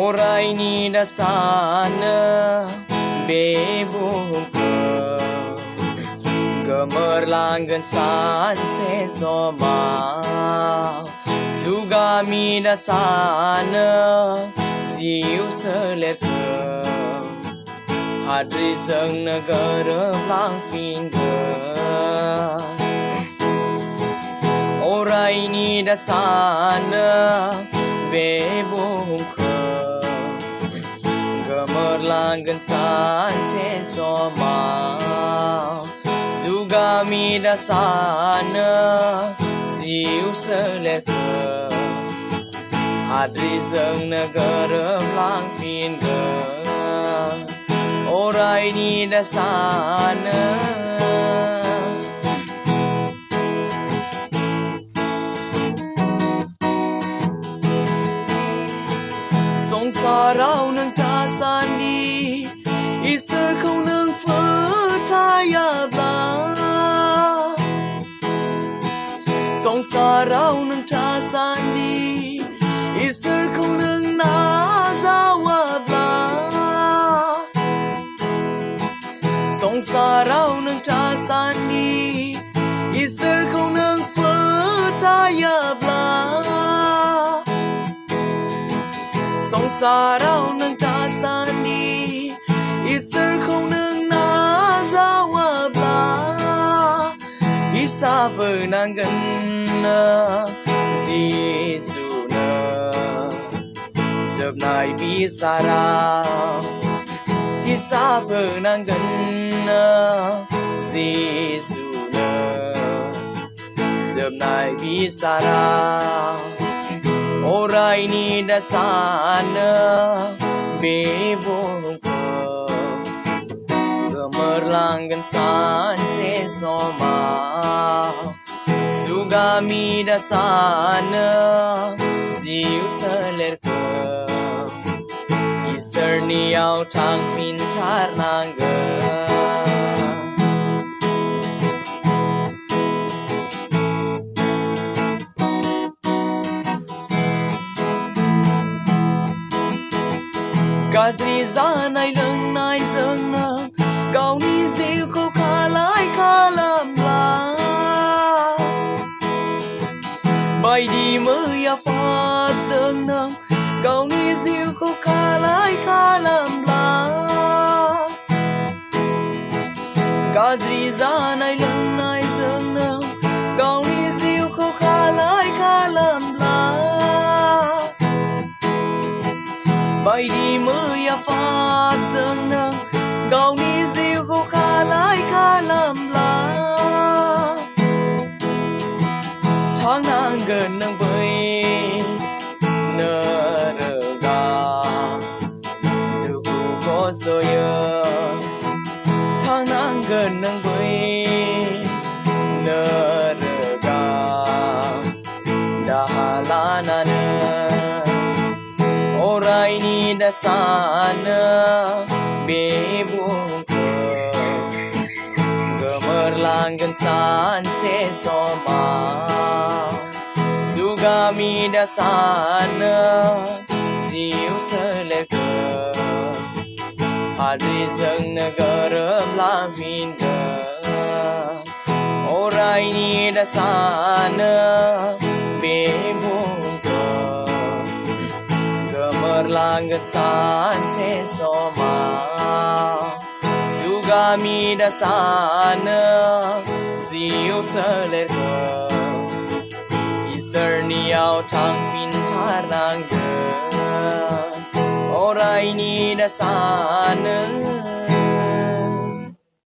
Orai ni dasana bebungke gemerlanggan sanse soma sugami dasana siu seleke hadri sang negara lang pingge orai ni dasana bebungke gemerlanggan sanse soma sugami dasana siu seleke hadri sang negara lang pingge orai ni dasana song sarau nang tasan di isar kau nang fataya bla song sarau nang tasan di isar kau nang nazawa bla song sarau nang tasan di isar kau nang fataya bla song sarau nang tasan di isar kau nang nazawa bla isa penanggan na Yesu na sebnai bisarau isa penanggan na Yesu na sebnai bisarau orai ni dasana bebungke gemerlanggan sanse soma sugami dasana siu selerke isar niau tang pintar nangga Kadri zanai leng nai zeng nang kau ni ziu ko kalai kalam la bai di maya fab zeng nang kau ni ziu ko kalai kalam la Kadri zanai leng nai zeng nang kau ni ziu ko kalai kalam la bai di maya fab zeng nang kau ni ziu ko kalai kalam la thang nang gần nang bay nơ ga tu ku ko soya thang nang gần nang bay nơ ga dahalana orai ni dasana bebungke gemerlanggan sanse soma sugami dasana siu seleke hadri sang negara lang pingge orai ni dasana bebungke gemerlanggan sanse soma sugami dasana siu seleke isar niau tang pintar nangga orai ni dasana